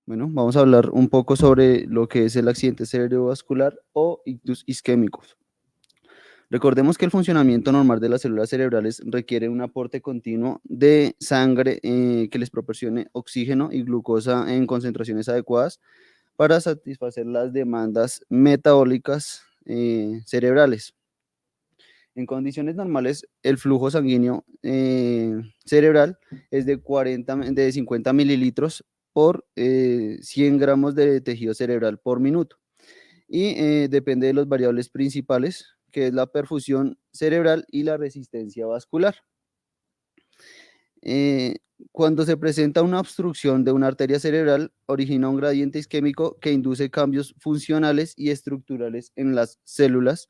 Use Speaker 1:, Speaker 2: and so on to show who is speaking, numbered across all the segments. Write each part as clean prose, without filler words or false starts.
Speaker 1: Bueno, vamos a hablar un poco sobre lo que es el accidente cerebrovascular o ictus isquémicos. Recordemos que el funcionamiento normal de las células cerebrales requiere un aporte continuo de sangre que les proporcione oxígeno y glucosa en concentraciones adecuadas para satisfacer las demandas metabólicas cerebrales. En condiciones normales, el flujo sanguíneo cerebral es de 50 mililitros por 100 gramos de tejido cerebral por minuto y depende de las variables principales, que es la perfusión cerebral y la resistencia vascular. Eh, Cuando se presenta una obstrucción de una arteria cerebral, origina un gradiente isquémico que induce cambios funcionales y estructurales en las células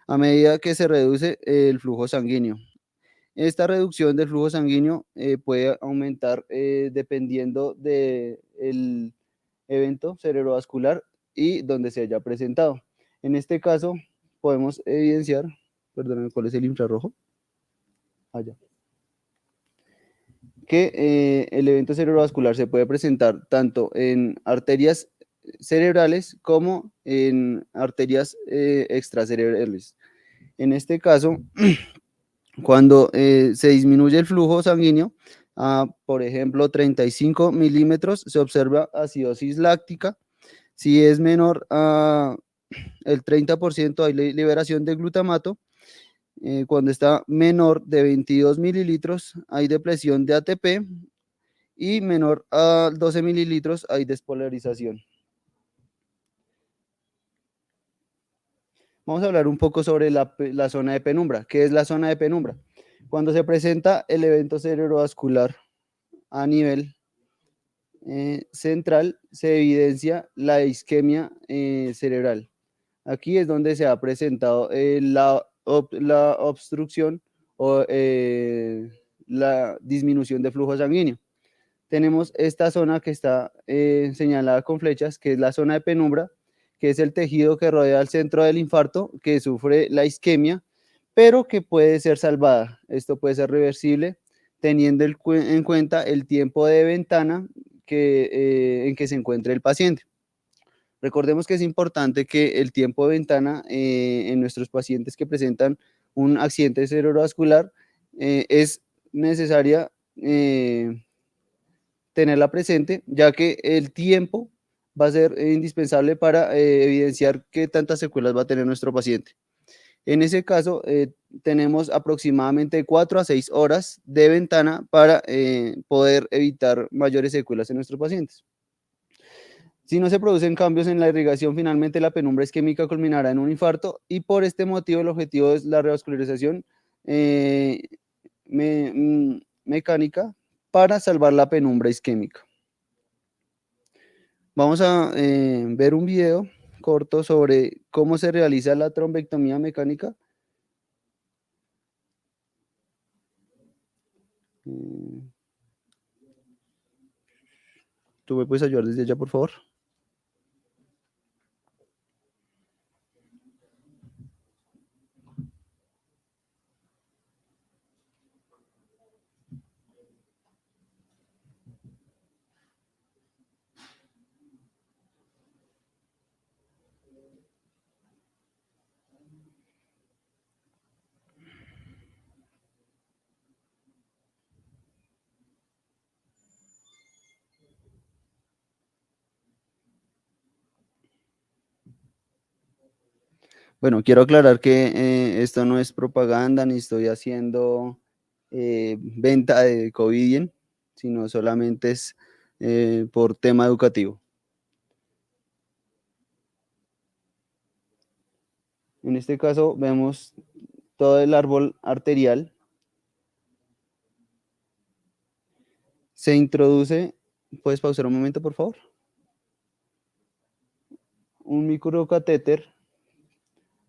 Speaker 1: a medida que se reduce el flujo sanguíneo. Esta reducción del flujo sanguíneo puede aumentar dependiendo del evento cerebrovascular y donde se haya presentado. En este caso, podemos evidenciar, perdón, ¿cuál es el infrarrojo? Allá. Que el evento cerebrovascular se puede presentar tanto en arterias cerebrales como en arterias extracerebrales. En este caso, cuando se disminuye el flujo sanguíneo, por ejemplo, 35 milímetros, se observa acidosis láctica. Si es menor a el 30%, hay liberación de glutamato. Cuando está menor de 22 mililitros, hay depresión de ATP y menor a 12 mililitros, hay despolarización. Vamos a hablar un poco sobre la zona de penumbra. ¿Qué es la zona de penumbra? Cuando se presenta el evento cerebrovascular a nivel central, se evidencia la isquemia cerebral. Aquí es donde se ha presentado la obstrucción o la disminución de flujo sanguíneo. Tenemos esta zona que está señalada con flechas, que es la zona de penumbra, que es el tejido que rodea el centro del infarto, que sufre la isquemia, pero que puede ser salvada. Esto puede ser reversible teniendo en cuenta el tiempo de ventana en que se encuentre el paciente. Recordemos que es importante que el tiempo de ventana en nuestros pacientes que presentan un accidente cerebrovascular es necesaria tenerla presente, ya que el tiempo va a ser indispensable para evidenciar qué tantas secuelas va a tener nuestro paciente. En ese caso, tenemos aproximadamente 4 a 6 horas de ventana para poder evitar mayores secuelas en nuestros pacientes. Si no se producen cambios en la irrigación, finalmente la penumbra isquémica culminará en un infarto y por este motivo el objetivo es la revascularización eh, mecánica para salvar la penumbra isquémica. Vamos a ver un video corto sobre cómo se realiza la trombectomía mecánica. ¿Tú me puedes ayudar desde allá, por favor? Bueno, quiero aclarar que esto no es propaganda ni estoy haciendo venta de Covidien, sino solamente es por tema educativo. En este caso vemos todo el árbol arterial. Se introduce, ¿puedes pausar un momento, por favor? Un microcatéter,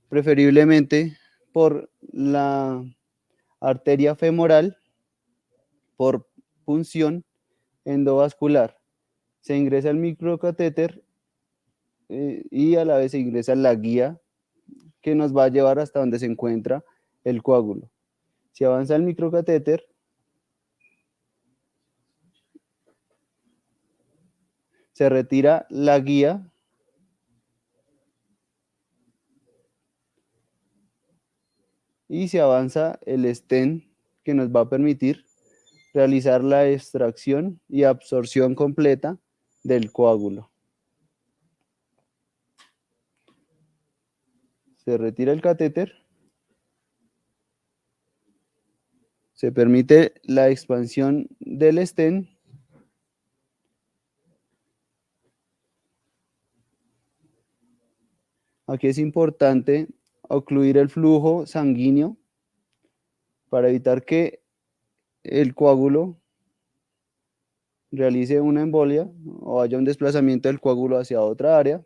Speaker 1: preferiblemente por la arteria femoral, por punción endovascular. Se ingresa el microcatéter y a la vez se ingresa la guía que nos va a llevar hasta donde se encuentra el coágulo. Si avanza el microcatéter, Se retira la guía y se avanza el stent que nos va a permitir realizar la extracción y absorción completa del coágulo. Se retira el catéter, se permite la expansión del stent Aquí es importante ocluir el flujo sanguíneo para evitar que el coágulo realice una embolia o haya un desplazamiento del coágulo hacia otra área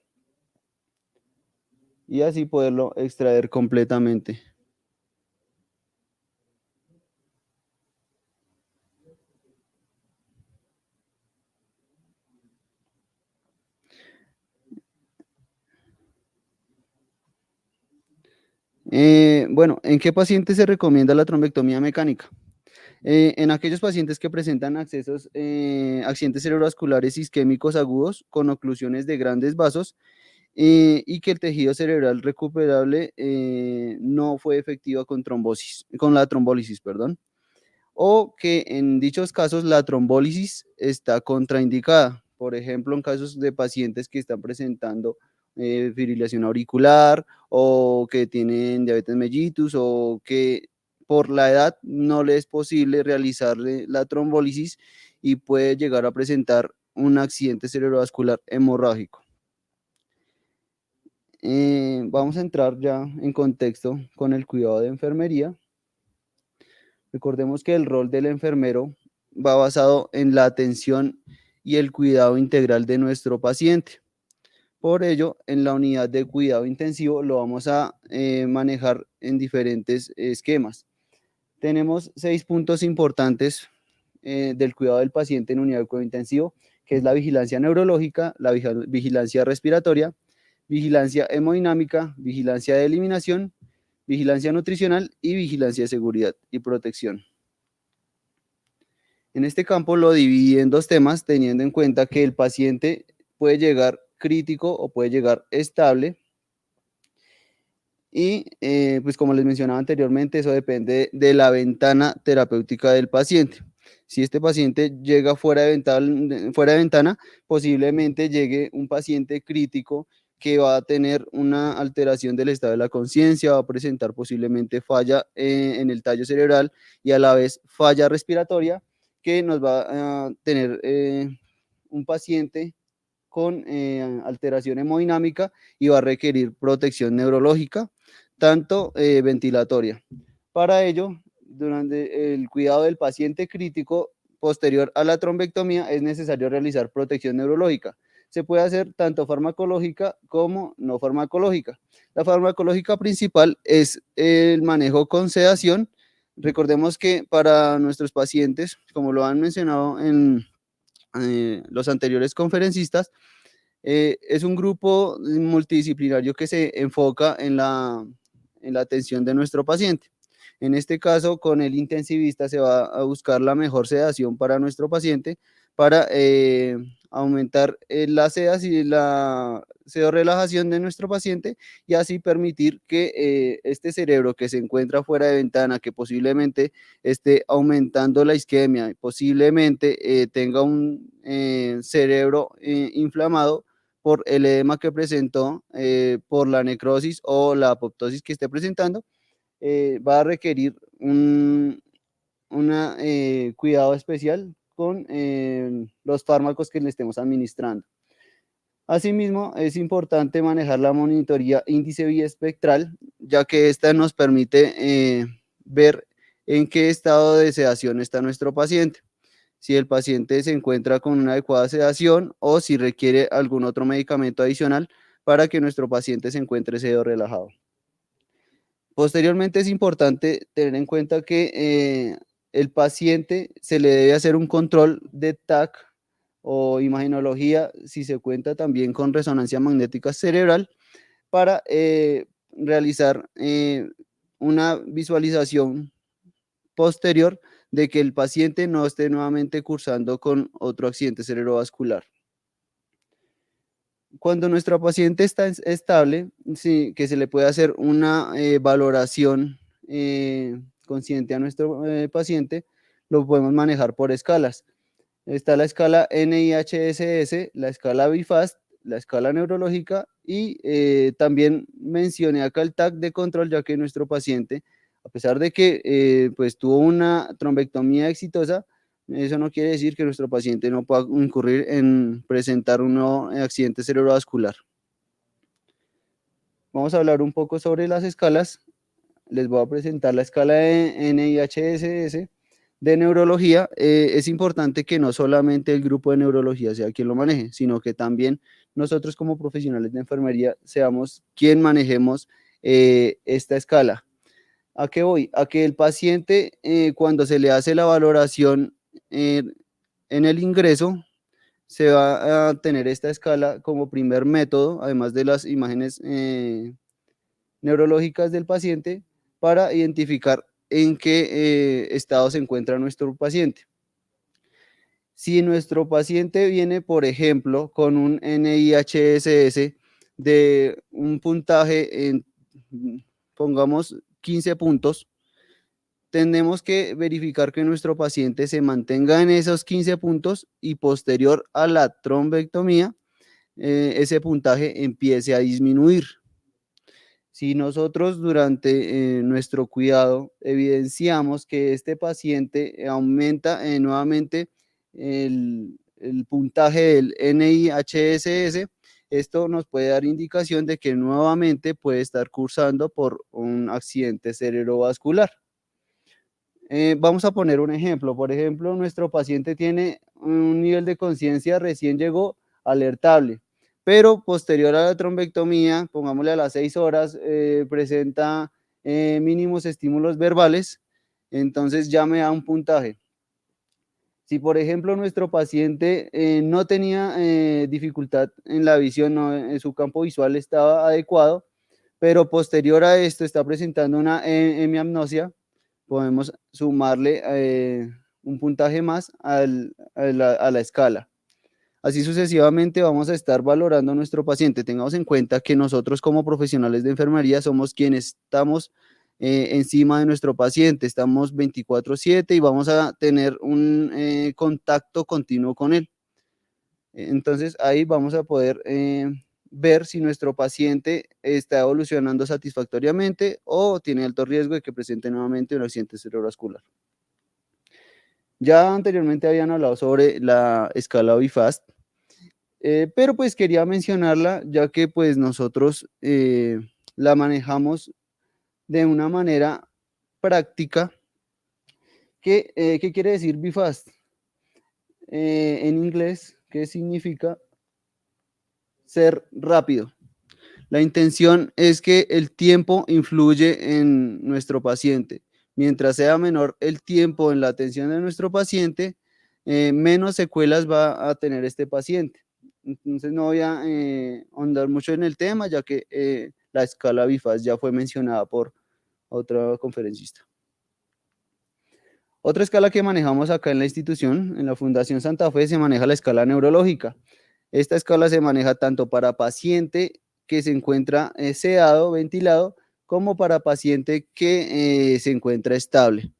Speaker 1: y así poderlo extraer completamente. Bueno, ¿en qué pacientes se recomienda la trombectomía mecánica? En aquellos pacientes que presentan accidentes cerebrovasculares isquémicos agudos con oclusiones de grandes vasos y que el tejido cerebral recuperable no fue efectiva con la trombólisis, perdón, o que en dichos casos la trombólisis está contraindicada. Por ejemplo, en casos de pacientes que están presentando fibrilación auricular o que tienen diabetes mellitus o que por la edad no les es posible realizarle la trombólisis y puede llegar a presentar un accidente cerebrovascular hemorrágico. Vamos a entrar ya en contexto con el cuidado de enfermería. Recordemos que el rol del enfermero va basado en la atención y el cuidado integral de nuestro paciente. Por ello, en la unidad de cuidado intensivo lo vamos a manejar en diferentes esquemas. Tenemos 6 puntos importantes del cuidado del paciente en unidad de cuidado intensivo, que es la vigilancia neurológica, la vigilancia respiratoria, vigilancia hemodinámica, vigilancia de eliminación, vigilancia nutricional y vigilancia de seguridad y protección. En este campo lo dividí en 2 temas, teniendo en cuenta que el paciente puede llegar crítico o puede llegar estable. Y pues como les mencionaba anteriormente, eso depende de la ventana terapéutica del paciente. Si este paciente llega fuera de ventana, posiblemente llegue un paciente crítico que va a tener una alteración del estado de la conciencia, va a presentar posiblemente falla en el tallo cerebral y a la vez falla respiratoria, que nos va a tener un paciente con alteración hemodinámica y va a requerir protección neurológica, tanto ventilatoria. Para ello, durante el cuidado del paciente crítico posterior a la trombectomía es necesario realizar protección neurológica. Se puede hacer tanto farmacológica como no farmacológica. La farmacológica principal es el manejo con sedación. Recordemos que para nuestros pacientes, como lo han mencionado en los anteriores conferencistas, es un grupo multidisciplinario que se enfoca en la atención de nuestro paciente. En este caso, con el intensivista se va a buscar la mejor sedación para nuestro paciente para aumentar la sedación y la sedorrelajación de nuestro paciente y así permitir que este cerebro que se encuentra fuera de ventana, que posiblemente esté aumentando la isquemia, posiblemente tenga un cerebro inflamado, por el edema que presentó, por la necrosis o la apoptosis que esté presentando, va a requerir un cuidado especial con los fármacos que le estemos administrando. Asimismo, es importante manejar la monitoría índice biespectral, ya que esta nos permite ver en qué estado de sedación está nuestro paciente, si el paciente se encuentra con una adecuada sedación o si requiere algún otro medicamento adicional para que nuestro paciente se encuentre sedo relajado. Posteriormente es importante tener en cuenta que el paciente se le debe hacer un control de TAC o imagenología si se cuenta también con resonancia magnética cerebral para realizar una visualización posterior de que el paciente no esté nuevamente cursando con otro accidente cerebrovascular. Cuando nuestra paciente está estable, sí, que se le puede hacer una valoración consciente a nuestro paciente, lo podemos manejar por escalas. Está la escala NIHSS, la escala BIFAST, la escala neurológica y también mencioné acá el TAC de control, ya que nuestro paciente, a pesar de que pues tuvo una trombectomía exitosa, eso no quiere decir que nuestro paciente no pueda incurrir en presentar un nuevo accidente cerebrovascular. Vamos a hablar un poco sobre las escalas. Les voy a presentar la escala de NIHSS de neurología. Es importante que no solamente el grupo de neurología sea quien lo maneje, sino que también nosotros como profesionales de enfermería seamos quien manejemos esta escala. ¿A qué voy? A que el paciente, cuando se le hace la valoración eh, en el ingreso, se va a tener esta escala como primer método, además de las imágenes neurológicas del paciente, para identificar en qué estado se encuentra nuestro paciente. Si nuestro paciente viene, por ejemplo, con un NIHSS de un puntaje en, pongamos, 15 puntos, tenemos que verificar que nuestro paciente se mantenga en esos 15 puntos y posterior a la trombectomía, ese puntaje empiece a disminuir. Si nosotros durante nuestro cuidado evidenciamos que este paciente aumenta nuevamente el puntaje del NIHSS, esto nos puede dar indicación de que nuevamente puede estar cursando por un accidente cerebrovascular. Vamos a poner un ejemplo. Por ejemplo, nuestro paciente tiene un nivel de conciencia, recién llegó alertable, pero posterior a la trombectomía, pongámosle a las 6 horas, presenta mínimos estímulos verbales, entonces ya me da un puntaje. Si, por ejemplo, nuestro paciente no tenía dificultad en la visión, no, en su campo visual estaba adecuado, pero posterior a esto está presentando una hemiapnosia, podemos sumarle un puntaje más a la escala. Así sucesivamente vamos a estar valorando a nuestro paciente. Tengamos en cuenta que nosotros como profesionales de enfermería somos quienes estamos encima de nuestro paciente, estamos 24/7 y vamos a tener un contacto continuo con él. Entonces ahí vamos a poder ver si nuestro paciente está evolucionando satisfactoriamente o tiene alto riesgo de que presente nuevamente un accidente cerebrovascular. Ya anteriormente habían hablado sobre la escala BIFAST, pero pues quería mencionarla ya que pues nosotros la manejamos de una manera práctica. ¿Qué quiere decir BIFAST? En inglés, ¿qué significa? Ser rápido. La intención es que el tiempo influye en nuestro paciente. Mientras sea menor el tiempo en la atención de nuestro paciente, menos secuelas va a tener este paciente. Entonces no voy a ahondar mucho en el tema, ya que la escala BIFAS ya fue mencionada por otra conferencista. Otra escala que manejamos acá en la institución, en la Fundación Santa Fe, se maneja la escala neurológica. Esta escala se maneja tanto para paciente que se encuentra sedado, ventilado, como para paciente que se encuentra estable.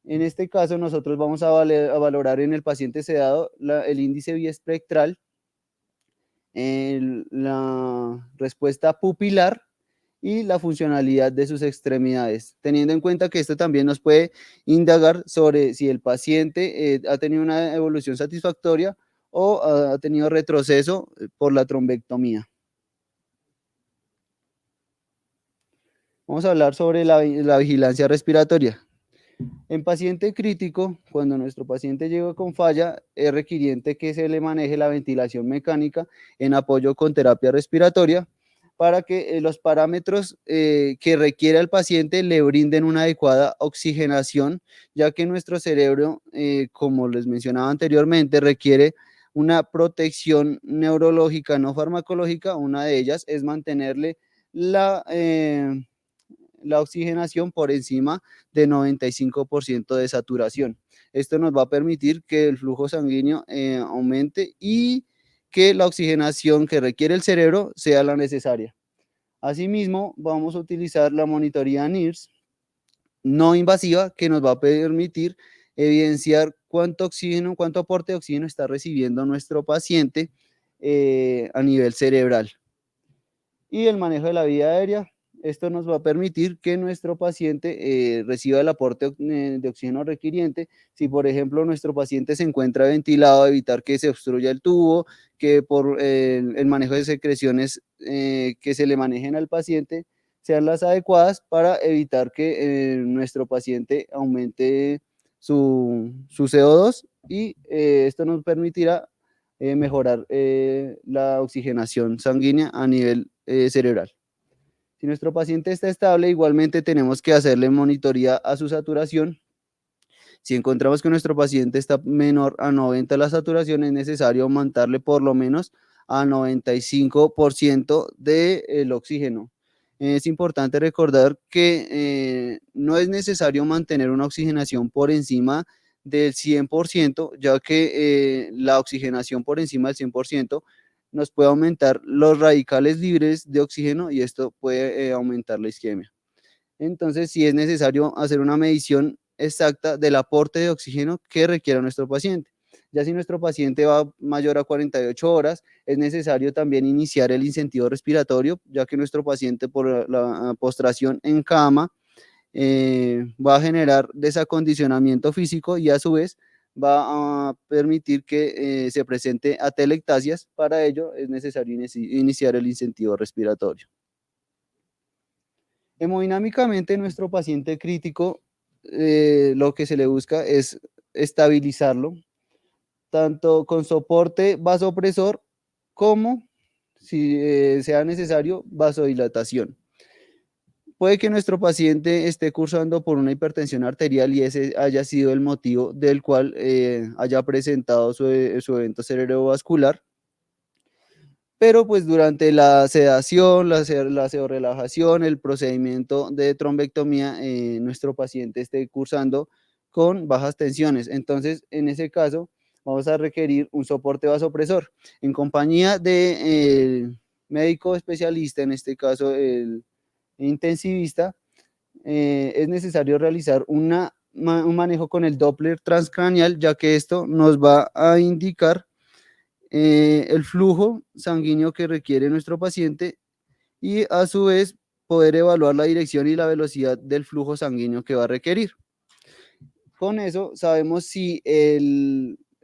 Speaker 1: En este caso, nosotros vamos a valorar en el paciente sedado el índice biespectral, la respuesta pupilar y la funcionalidad de sus extremidades, teniendo en cuenta que esto también nos puede indagar sobre si el paciente ha tenido una evolución satisfactoria o ha tenido retroceso por la trombectomía. Vamos a hablar sobre la vigilancia respiratoria. En paciente crítico, cuando nuestro paciente llega con falla, es requiriente que se le maneje la ventilación mecánica en apoyo con terapia respiratoria para que los parámetros que requiere el paciente le brinden una adecuada oxigenación, ya que nuestro cerebro, como les mencionaba anteriormente, requiere una protección neurológica no farmacológica. Una de ellas es mantenerle la la oxigenación por encima de 95% de saturación. Esto nos va a permitir que el flujo sanguíneo aumente y que la oxigenación que requiere el cerebro sea la necesaria. Asimismo, vamos a utilizar la monitoría NIRS no invasiva que nos va a permitir evidenciar cuánto oxígeno, cuánto aporte de oxígeno está recibiendo nuestro paciente a nivel cerebral. Y el manejo de la vía aérea, esto nos va a permitir que nuestro paciente reciba el aporte de oxígeno requiriente. Si, por ejemplo, nuestro paciente se encuentra ventilado, evitar que se obstruya el tubo, que por el manejo de secreciones que se le manejen al paciente sean las adecuadas para evitar que nuestro paciente aumente su CO2 y esto nos permitirá mejorar la oxigenación sanguínea a nivel cerebral. Si nuestro paciente está estable, igualmente tenemos que hacerle monitoría a su saturación. Si encontramos que nuestro paciente está menor a 90 la saturación, es necesario aumentarle por lo menos a 95% del oxígeno. Es importante recordar que no es necesario mantener una oxigenación por encima del 100%, ya que la oxigenación por encima del 100% nos puede aumentar los radicales libres de oxígeno y esto puede aumentar la isquemia. Entonces, sí es necesario hacer una medición exacta del aporte de oxígeno que requiere nuestro paciente. Ya si nuestro paciente va mayor a 48 horas, es necesario también iniciar el incentivo respiratorio, ya que nuestro paciente por la postración en cama va a generar desacondicionamiento físico y a su vez va a permitir que se presente atelectasias. Para ello es necesario iniciar el incentivo respiratorio. Hemodinámicamente, nuestro paciente crítico, lo que se le busca es estabilizarlo, tanto con soporte vasopresor como, si sea necesario, vasodilatación. Puede que nuestro paciente esté cursando por una hipertensión arterial y ese haya sido el motivo del cual haya presentado su evento cerebrovascular. Pero pues durante la sedación, la sedorelajación, el procedimiento de trombectomía, nuestro paciente esté cursando con bajas tensiones. Entonces, en ese caso, vamos a requerir un soporte vasopresor. En compañía del médico especialista, en este caso el intensivista, es necesario realizar un manejo con el Doppler transcranial, ya que esto nos va a indicar el flujo sanguíneo que requiere nuestro paciente y a su vez poder evaluar la dirección y la velocidad del flujo sanguíneo que va a requerir. Con eso sabemos si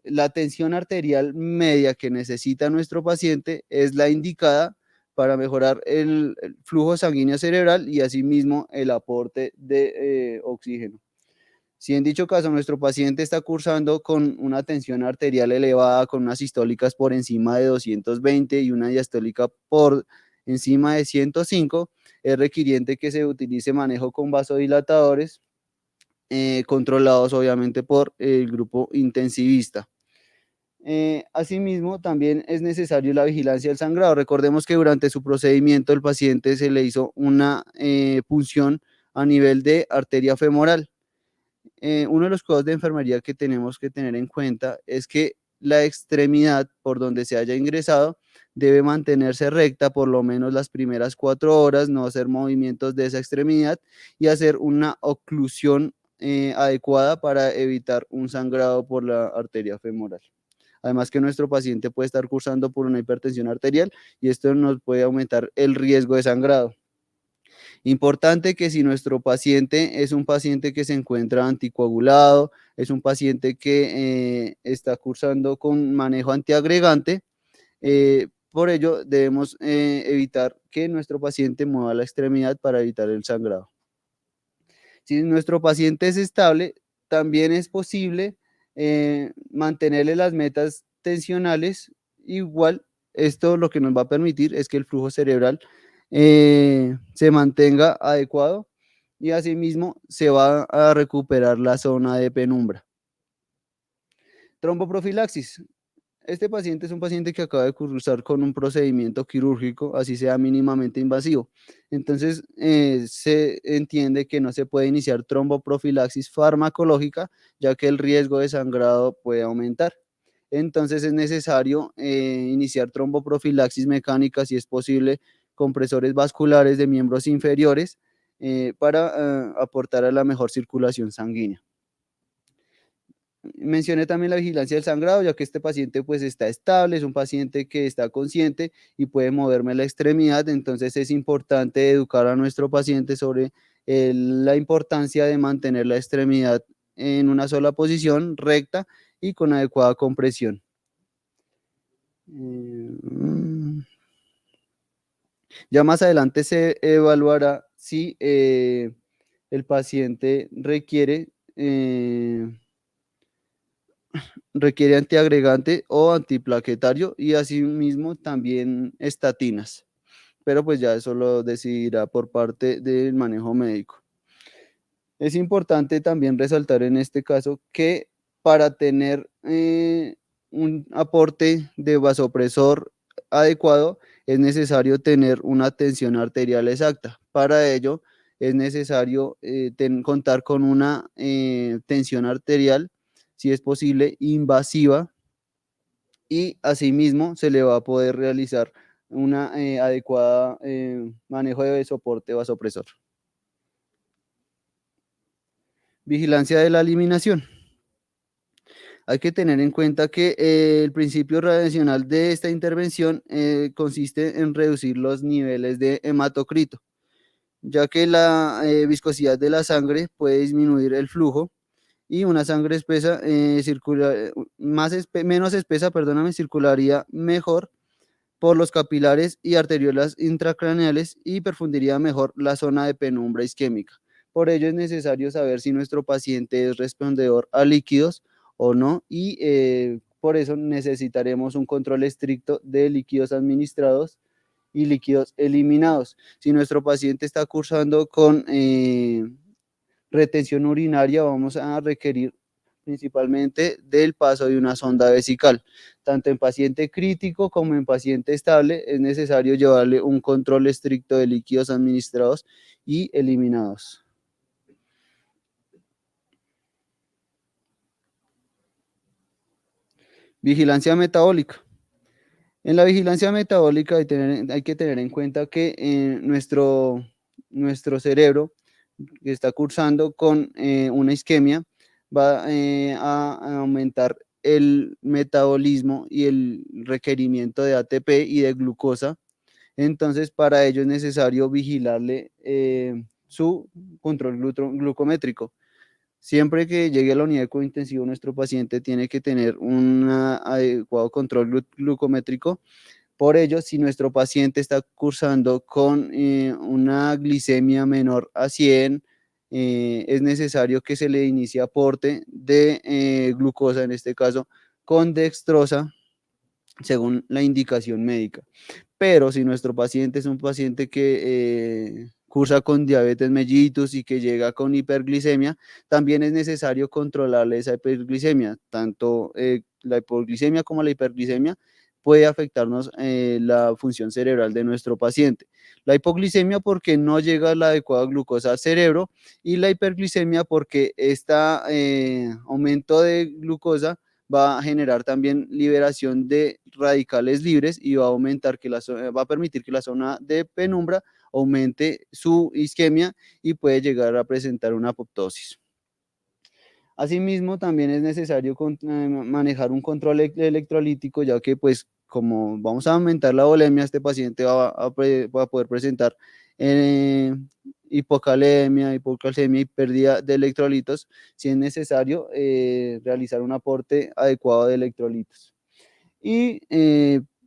Speaker 1: la tensión arterial media que necesita nuestro paciente es la indicada para mejorar el flujo sanguíneo cerebral y asimismo el aporte de oxígeno. Si en dicho caso nuestro paciente está cursando con una tensión arterial elevada, con unas sistólicas por encima de 220 y una diastólica por encima de 105, es requiriente que se utilice manejo con vasodilatadores, controlados obviamente por el grupo intensivista. Asimismo, también es necesario la vigilancia del sangrado. Recordemos que durante su procedimiento el paciente se le hizo una punción a nivel de arteria femoral. Uno de los cuidados de enfermería que tenemos que tener en cuenta es que la extremidad por donde se haya ingresado debe mantenerse recta por lo menos las primeras 4 horas, no hacer movimientos de esa extremidad y hacer una oclusión adecuada para evitar un sangrado por la arteria femoral. Además que nuestro paciente puede estar cursando por una hipertensión arterial y esto nos puede aumentar el riesgo de sangrado. Importante que si nuestro paciente es un paciente que se encuentra anticoagulado, es un paciente que está cursando con manejo antiagregante, por ello debemos evitar que nuestro paciente mueva la extremidad para evitar el sangrado. Si nuestro paciente es estable, también es posible mantenerle las metas tensionales igual. Esto lo que nos va a permitir es que el flujo cerebral se mantenga adecuado y asimismo se va a recuperar la zona de penumbra. Tromboprofilaxis. Este paciente es un paciente que acaba de cursar con un procedimiento quirúrgico, así sea mínimamente invasivo. Entonces, se entiende que no se puede iniciar tromboprofilaxis farmacológica, ya que el riesgo de sangrado puede aumentar. Entonces es necesario iniciar tromboprofilaxis mecánica, si es posible, compresores vasculares de miembros inferiores para aportar a la mejor circulación sanguínea. Mencioné también la vigilancia del sangrado, ya que este paciente pues está estable, es un paciente que está consciente y puede moverme la extremidad, entonces es importante educar a nuestro paciente sobre la importancia de mantener la extremidad en una sola posición, recta y con adecuada compresión. Ya más adelante se evaluará si el paciente requiere antiagregante o antiplaquetario y asimismo también estatinas, pero pues ya eso lo decidirá por parte del manejo médico. Es importante también resaltar en este caso que para tener un aporte de vasopresor adecuado es necesario tener una tensión arterial exacta. Para ello es necesario contar con una tensión arterial, si es posible, invasiva, y asimismo se le va a poder realizar una adecuada manejo de soporte vasopresor. Vigilancia de la eliminación. Hay que tener en cuenta que el principio radiacional de esta intervención consiste en reducir los niveles de hematocrito, ya que la viscosidad de la sangre puede disminuir el flujo y una sangre espesa menos espesa, perdóname, circularía mejor por los capilares y arteriolas intracraneales y perfundiría mejor la zona de penumbra isquémica. Por ello es necesario saber si nuestro paciente es respondedor a líquidos o no y por eso necesitaremos un control estricto de líquidos administrados y líquidos eliminados. Si nuestro paciente está cursando con retención urinaria, vamos a requerir principalmente del paso de una sonda vesical. Tanto en paciente crítico como en paciente estable es necesario llevarle un control estricto de líquidos administrados y eliminados. Vigilancia metabólica. En la vigilancia metabólica hay que tener en cuenta que nuestro cerebro, que está cursando con una isquemia, va a aumentar el metabolismo y el requerimiento de ATP y de glucosa. Entonces, para ello es necesario vigilarle su control glucométrico. Siempre que llegue a la unidad de cuidado intensivo, nuestro paciente tiene que tener un adecuado control glucométrico. Por ello, si nuestro paciente está cursando con una glicemia menor a 100, es necesario que se le inicie aporte de glucosa, en este caso con dextrosa, según la indicación médica. Pero si nuestro paciente es un paciente que cursa con diabetes mellitus y que llega con hiperglicemia, también es necesario controlarle esa hiperglicemia. Tanto la hipoglicemia como la hiperglicemia puede afectarnos la función cerebral de nuestro paciente. La hipoglicemia porque no llega la adecuada glucosa al cerebro y la hiperglicemia porque este aumento de glucosa va a generar también liberación de radicales libres y va a aumentar va a permitir que la zona de penumbra aumente su isquemia y puede llegar a presentar una apoptosis. Asimismo, también es necesario manejar un control electrolítico, ya que pues como vamos a aumentar la volemia, este paciente va a poder presentar eh, hipocalemia, hipocalcemia y pérdida de electrolitos, si es necesario realizar un aporte adecuado de electrolitos. Y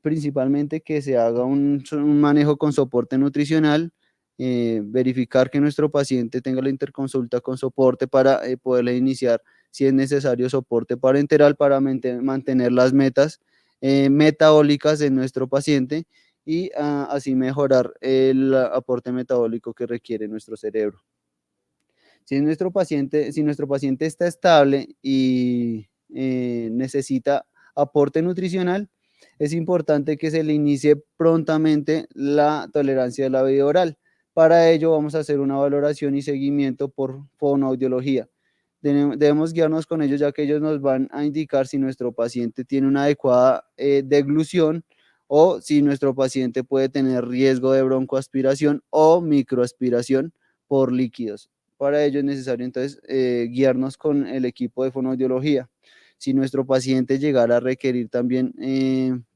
Speaker 1: principalmente que se haga un manejo con soporte nutricional, verificar que nuestro paciente tenga la interconsulta con soporte para poderle iniciar, si es necesario, soporte parenteral para mantener las metas metabólicas de nuestro paciente y así mejorar el aporte metabólico que requiere nuestro cerebro. Si nuestro paciente está estable y necesita aporte nutricional, es importante que se le inicie prontamente la tolerancia de la vía oral. Para ello vamos a hacer una valoración y seguimiento por fonoaudiología. Debemos guiarnos con ellos, ya que ellos nos van a indicar si nuestro paciente tiene una adecuada deglución o si nuestro paciente puede tener riesgo de broncoaspiración o microaspiración por líquidos. Para ello es necesario entonces guiarnos con el equipo de fonoaudiología. Si nuestro paciente llegara a requerir también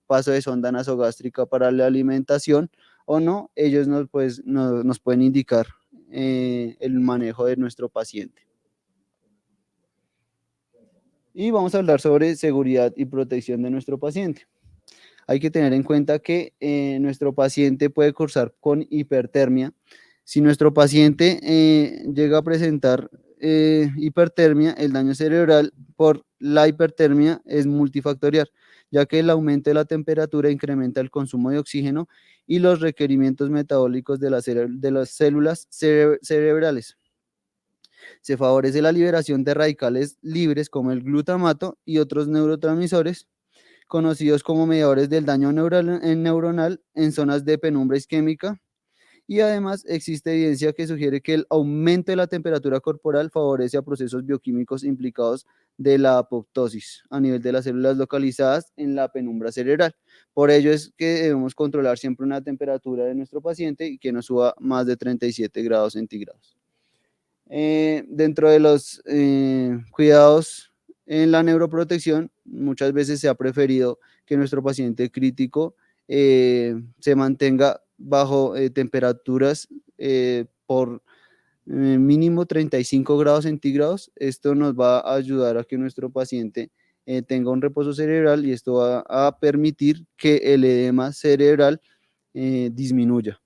Speaker 1: paso de sonda nasogástrica para la alimentación o no, ellos nos pueden indicar el manejo de nuestro paciente. Y vamos a hablar sobre seguridad y protección de nuestro paciente. Hay que tener en cuenta que nuestro paciente puede cursar con hipertermia. Si nuestro paciente llega a presentar hipertermia, el daño cerebral por la hipertermia es multifactorial, ya que el aumento de la temperatura incrementa el consumo de oxígeno y los requerimientos metabólicos de las células cerebrales. Se favorece la liberación de radicales libres como el glutamato y otros neurotransmisores conocidos como mediadores del daño neuronal en zonas de penumbra isquémica, y además existe evidencia que sugiere que el aumento de la temperatura corporal favorece a procesos bioquímicos implicados de la apoptosis a nivel de las células localizadas en la penumbra cerebral. Por ello es que debemos controlar siempre una temperatura de nuestro paciente y que no suba más de 37 grados centígrados. Dentro de los cuidados en la neuroprotección, muchas veces se ha preferido que nuestro paciente crítico se mantenga bajo temperaturas por mínimo 35 grados centígrados. Esto nos va a ayudar a que nuestro paciente tenga un reposo cerebral y esto va a permitir que el edema cerebral disminuya.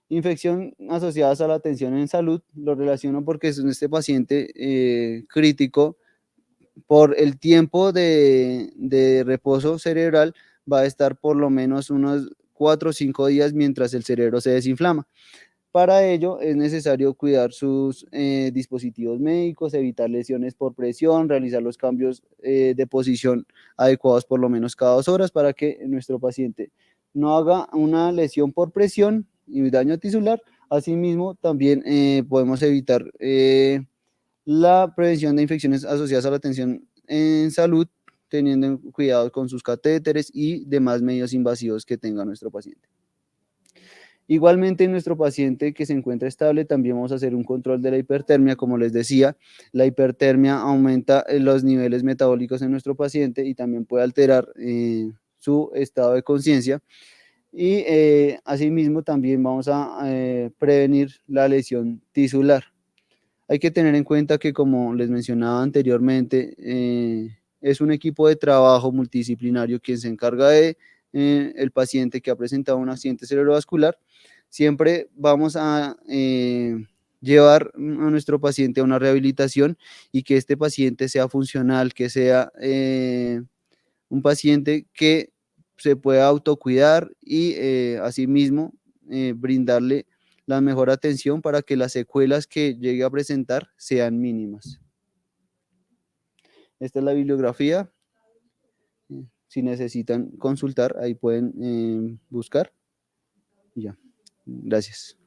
Speaker 1: Infección asociadas a la atención en salud, lo relaciono porque es este paciente crítico, por el tiempo de reposo cerebral, va a estar por lo menos unos 4 o 5 días mientras el cerebro se desinflama. Para ello es necesario cuidar sus dispositivos médicos, evitar lesiones por presión, realizar los cambios de posición adecuados por lo menos cada 2 horas para que nuestro paciente no haga una lesión por presión y daño tisular. Asimismo, también podemos evitar la prevención de infecciones asociadas a la atención en salud, teniendo cuidado con sus catéteres y demás medios invasivos que tenga nuestro paciente. Igualmente, en nuestro paciente que se encuentra estable, también vamos a hacer un control de la hipertermia. Como les decía, la hipertermia aumenta los niveles metabólicos en nuestro paciente y también puede alterar su estado de conciencia. Y asimismo, también vamos a prevenir la lesión tisular. Hay que tener en cuenta que, como les mencionaba anteriormente, es un equipo de trabajo multidisciplinario quien se encarga de el paciente que ha presentado un accidente cerebrovascular. Siempre vamos a llevar a nuestro paciente a una rehabilitación y que este paciente sea funcional, que sea un paciente que se pueda autocuidar y asimismo brindarle la mejor atención para que las secuelas que llegue a presentar sean mínimas. Esta es la bibliografía. Si necesitan consultar, ahí pueden buscar. Ya, gracias.